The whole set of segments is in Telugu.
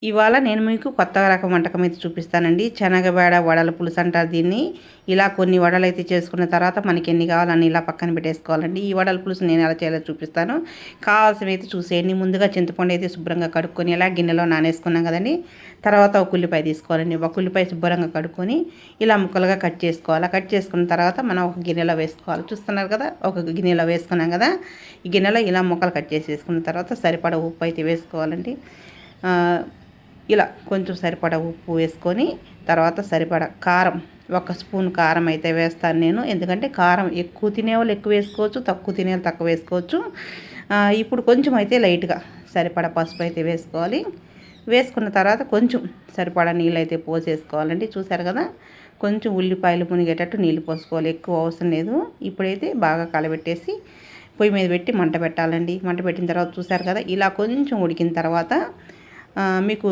ఇవాళ నేను మీకు కొత్త రకం వంటకం అయితే చూపిస్తానండి. శనగబేడ వడల పులుసు అంటారు దీన్ని. ఇలా కొన్ని వడలైతే చేసుకున్న తర్వాత మనకి ఎన్ని కావాలని ఇలా పక్కన పెట్టేసుకోవాలండి. ఈ వడల పులుసు నేను ఎలా చేయాలో చూపిస్తాను. కావాల్సినవి అయితే చూసేయండి. ముందుగా చింతపండు అయితే శుభ్రంగా కడుక్కొని ఇలా గిన్నెలో నానేసుకున్నాం కదండి. తర్వాత ఒక ఉల్లిపాయ తీసుకోవాలండి. ఒక ఉల్లిపాయ శుభ్రంగా కడుక్కొని ఇలా ముక్కలుగా కట్ చేసుకోవాలి. కట్ చేసుకున్న తర్వాత మనం ఒక గిన్నెలో వేసుకోవాలి. చూస్తున్నారు కదా, ఒక గిన్నెలో వేసుకున్నాం కదా. ఈ గిన్నెలో ఇలా ముక్కలు కట్ చేసేసుకున్న తర్వాత సరిపడా ఉప్పు అయితే వేసుకోవాలండి. ఇలా కొంచెం సరిపడా ఉప్పు వేసుకొని తర్వాత సరిపడా కారం, 1 స్పూన్ కారం అయితే వేస్తాను నేను. ఎందుకంటే కారం ఎక్కువ తినేవాళ్ళు ఎక్కువ వేసుకోవచ్చు, తక్కువ తినేవాళ్ళు తక్కువ వేసుకోవచ్చు. ఇప్పుడు కొంచెం అయితే లైట్గా సరిపడా పసుపు అయితే వేసుకోవాలి. వేసుకున్న తర్వాత కొంచెం సరిపడా నీళ్ళు అయితే పోసేసుకోవాలండి. చూసారు కదా, కొంచెం ఉల్లిపాయలు మునిగేటట్టు నీళ్ళు పోసుకోవాలి, ఎక్కువ అవసరం లేదు. ఇప్పుడైతే బాగా కలబెట్టేసి పొయ్యి మీద పెట్టి మంట పెట్టాలండి. మంట పెట్టిన తర్వాత చూసారు కదా, ఇలా కొంచెం ఉడికిన తర్వాత మీకు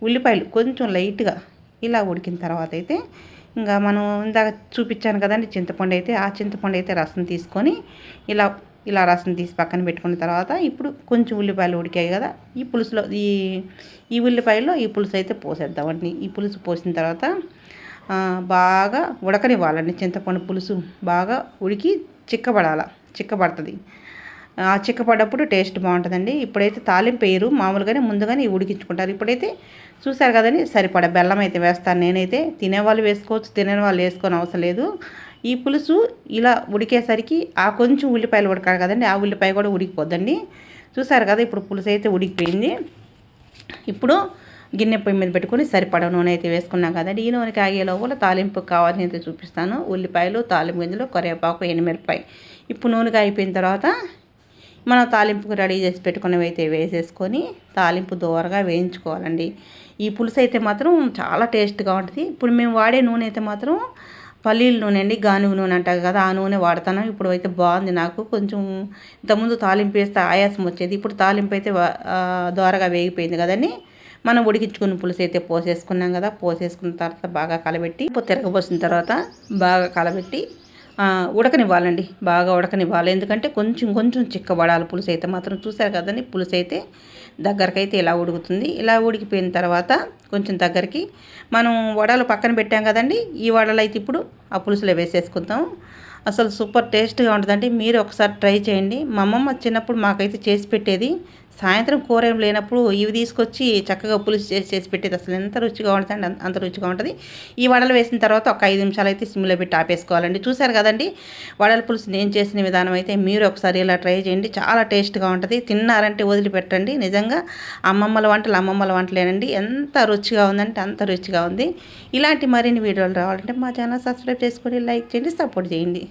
ఉల్లిపాయలు కొంచెం లైట్గా ఇలా ఉడికిన తర్వాత అయితే ఇంకా మనం ఇందాక చూపించాను కదండి చింతపండు అయితే, ఆ చింతపండు అయితే రసం తీసుకొని ఇలా రసం తీసి పక్కన పెట్టుకున్న తర్వాత ఇప్పుడు కొంచెం ఉల్లిపాయలు ఉడికాయి కదా, ఈ పులుసులో ఈ ఉల్లిపాయల్లో ఈ పులుసు అయితే పోసేద్దామండి. ఈ పులుసు పోసిన తర్వాత బాగా ఉడకనివ్వాలండి. చింతపండు పులుసు బాగా ఉడికి చిక్కబడుతుంది. చిక్కపడ్డప్పుడు టేస్ట్ బాగుంటుందండి. ఇప్పుడైతే తాలింపు వేయరు, మామూలుగానే ముందుగానే ఉడికించుకుంటారు. ఇప్పుడైతే చూసారు కదండి, సరిపడా బెల్లం అయితే వేస్తాను నేనైతే. తినేవాళ్ళు వేసుకోవచ్చు, తినని వాళ్ళు వేసుకొని అవసరం లేదు. ఈ పులుసు ఇలా ఉడికేసరికి ఆ కొంచెం ఉల్లిపాయలు ఉడకాలి కదండి, ఆ ఉల్లిపాయ కూడా ఉడికిపోద్దండి. చూసారు కదా, ఇప్పుడు పులుసు అయితే ఉడికిపోయింది. ఇప్పుడు గిన్నె పొయ్యి మీద పెట్టుకొని సరిపడా నూనె అయితే వేసుకున్నాం కదండి. ఈ నూనె కాగే లోపల తాలింపు కావాలని అయితే చూపిస్తాను. ఉల్లిపాయలు, తాలింపు గింజలు, కరివేపాకు, ఎండుమిరపకాయ. ఇప్పుడు నూనె అయిపోయిన తర్వాత మనం తాలింపుకు రెడీ చేసి పెట్టుకున్నవి అయితే వేసేసుకొని తాలింపు దోరగా వేయించుకోవాలండి. ఈ పులుసు అయితే మాత్రం చాలా టేస్ట్గా ఉంటుంది. ఇప్పుడు మేము వాడే నూనె అయితే మాత్రం పల్లీల నూనె అండి, గానుగ నూనె అంటారు కదా, ఆ నూనె వాడతాను. ఇప్పుడు అయితే బాగుంది నాకు. కొంచెం ఇంతకుముందు తాలింపు వేస్తే ఆయాసం వచ్చేది, ఇప్పుడు తాలింపు అయితే దోరగా వేగిపోయింది కదండి. మనం ఉడికించుకున్న పులుసు అయితే పోసేసుకున్నాం కదా, పోసేసుకున్న తర్వాత బాగా కలబెట్టి తిరగబోసిన తర్వాత బాగా కలబెట్టి ఉడకనివ్వాలండి. బాగా ఉడకనివ్వాలి, ఎందుకంటే కొంచెం చిక్కబడాలి పులుసు అయితే మాత్రం. చూసారు కదండి, పులుసు అయితే దగ్గరకైతే ఇలా ఉడుకుతుంది. ఇలా ఉడికిపోయిన తర్వాత కొంచెం దగ్గరికి మనం వడలు పక్కన పెట్టాం కదండి, ఈ వడలు అయితే ఇప్పుడు ఆ పులుసులో వేసేసుకుందాం. అసలు సూపర్ టేస్ట్గా ఉంటుందండి. మీరు ఒకసారి ట్రై చేయండి. మా అమ్మమ్మ చిన్నప్పుడు మాకైతే చేసి పెట్టేది. సాయంత్రం కూర ఏం లేనప్పుడు ఇవి తీసుకొచ్చి చక్కగా పులుసు చేసి పెట్టేది. అసలు ఎంత రుచిగా ఉంటుందండి, అంత రుచిగా ఉంటుంది. ఈ వడలు వేసిన తర్వాత ఒక 5 నిమిషాలు అయితే సిమ్లో పెట్టి ఆపేసుకోవాలండి. చూసారు కదండి, వడల పులుసు నేను చేసిన విధానం అయితే మీరు ఒకసారి ఇలా ట్రై చేయండి. చాలా టేస్ట్గా ఉంటుంది. తిన్నారంటే వదిలిపెట్టండి. నిజంగా అమ్మమ్మల వంటలేనండి. ఎంత రుచిగా ఉందంటే అంత రుచిగా ఉంది. ఇలాంటి మరిన్ని వీడియోలు రావాలంటే మా ఛానల్ సబ్స్క్రైబ్ చేసుకొని లైక్ చేయండి, సపోర్ట్ చేయండి.